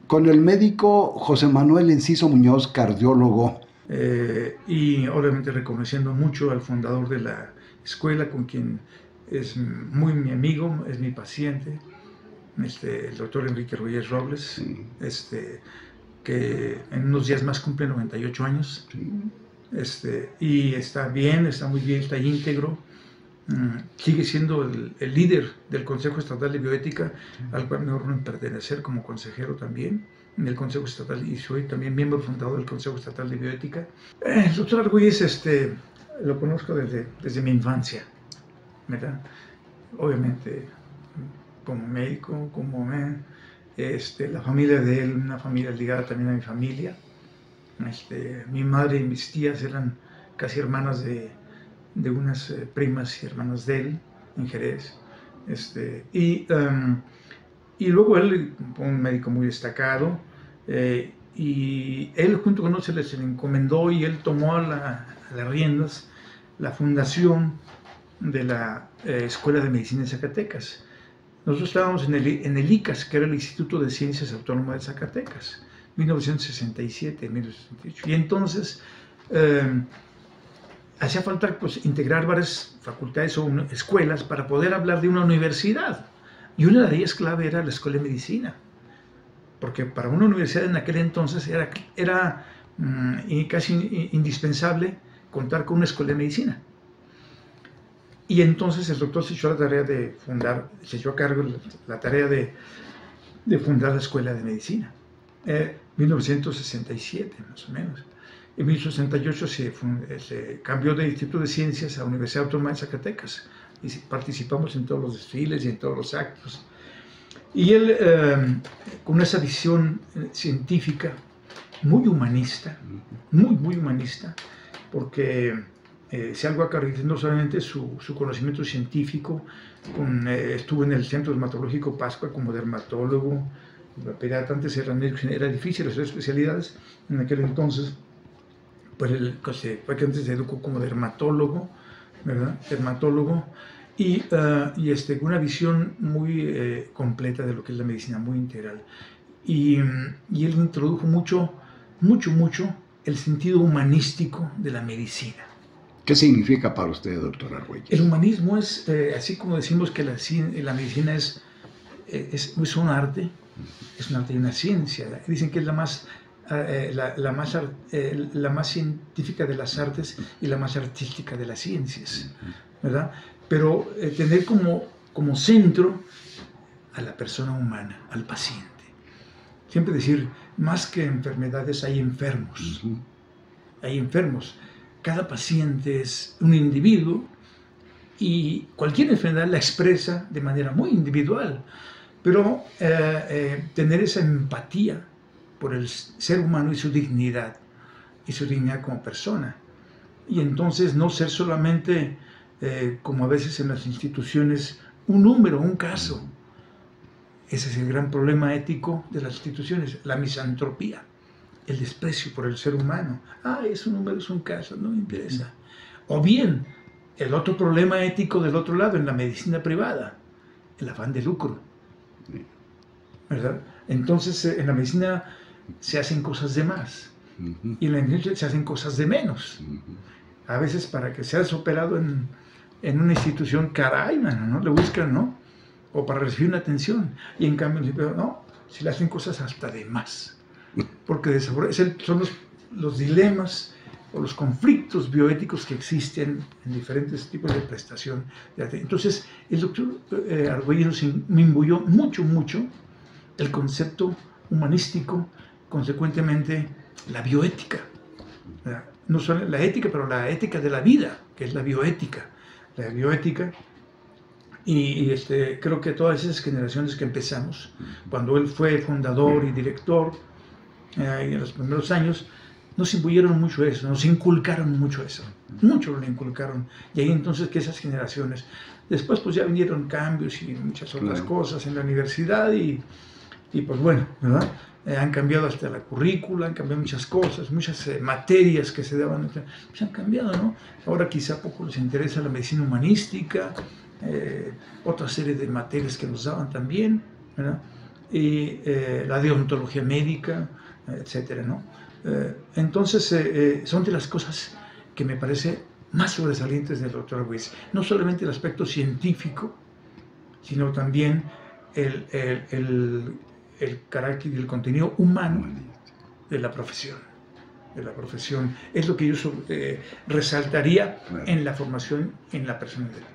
Con el médico José Manuel Enciso Muñoz, cardiólogo. Y obviamente reconociendo mucho al fundador de la escuela, con quien es muy mi amigo, es mi paciente, el doctor Enrique Ruiz Robles, Sí. Que en unos días más cumple 98 años. Sí. Y está bien, está muy bien, está íntegro. Sigue siendo el líder del Consejo Estatal de Bioética, al cual me honro en pertenecer como consejero también en el Consejo Estatal, y soy también miembro fundador del Consejo Estatal de Bioética. El doctor Argüelles lo conozco desde mi infancia, ¿verdad? Obviamente como médico, la familia de él, una familia ligada también a mi familia. Mi madre y mis tías eran casi hermanas de unas primas y hermanas de él en Jerez. Y luego él, un médico muy destacado, y él junto con nosotros se le encomendó y él tomó las riendas la fundación de la Escuela de Medicina de Zacatecas. Nosotros estábamos en el ICAS, que era el Instituto de Ciencias Autónomas de Zacatecas, 1967, 1968. Y entonces hacía falta pues, integrar varias facultades o escuelas para poder hablar de una universidad. Y una de ellas clave era la Escuela de Medicina. Porque para una universidad en aquel entonces era casi indispensable contar con una escuela de medicina. Y entonces el doctor se echó la tarea de fundar, se echó a cargo la tarea de fundar la Escuela de Medicina. 1967 más o menos. En 1968 se cambió de Instituto de Ciencias a Universidad Autónoma de Zacatecas y participamos en todos los desfiles y en todos los actos. Y él, con esa visión científica muy humanista, muy humanista, porque si algo ha caracterizado no solamente su conocimiento científico, estuvo en el Centro Dermatológico Pascua como dermatólogo, pediatra, antes era difícil hacer especialidades en aquel entonces, pues fue que antes se educó como dermatólogo, ¿verdad? Dermatólogo, y con una visión muy completa de lo que es la medicina, muy integral. Y él introdujo mucho el sentido humanístico de la medicina. ¿Qué significa para usted, doctor Argüelles? El humanismo es, así como decimos que la medicina es un arte, es un arte y una ciencia. Dicen que es la más científica de las artes y la más artística de las ciencias, ¿verdad? Pero tener como centro a la persona humana, al paciente. Siempre decir, más que enfermedades hay enfermos. Hay enfermos. Cada paciente es un individuo y cualquier enfermedad la expresa de manera muy individual. Pero tener esa empatía por el ser humano y su dignidad como persona. Y entonces no ser solamente, como a veces en las instituciones, un número, un caso. Ese es el gran problema ético de las instituciones, la misantropía, el desprecio por el ser humano. Es un número, es un caso, no me interesa. O bien, el otro problema ético del otro lado, en la medicina privada, el afán de lucro, ¿verdad? Entonces, en la medicina se hacen cosas de más y en la industria se hacen cosas de menos. A veces para que seas operado en una institución, caray, ¿no? Le buscan, ¿no? O para recibir una atención. Y en cambio, no, se le hacen cosas hasta de más. Porque son los dilemas o los conflictos bioéticos que existen en diferentes tipos de prestación. Entonces, el doctor Argüelles me imbuyó mucho el concepto humanístico, consecuentemente la bioética. No solo la ética, pero la ética de la vida, que es la bioética. La bioética. Y creo que todas esas generaciones que empezamos, cuando él fue fundador y director, en los primeros años, nos imbuyeron mucho eso, nos inculcaron mucho eso, mucho lo inculcaron. Y ahí entonces que esas generaciones, después pues ya vinieron cambios y muchas otras cosas en la universidad y pues bueno, ¿verdad? Han cambiado hasta la currícula, han cambiado muchas cosas, muchas materias que se daban, pues han cambiado, ¿no? Ahora quizá poco les interesa la medicina humanística, otra serie de materias que nos daban también, ¿verdad? y la deontología médica, etcétera, ¿no? Entonces, son de las cosas que me parece más sobresalientes del doctor Argüelles. No solamente el aspecto científico, sino también el carácter y el contenido humano de la profesión. Es lo que yo resaltaría en la formación en la personalidad.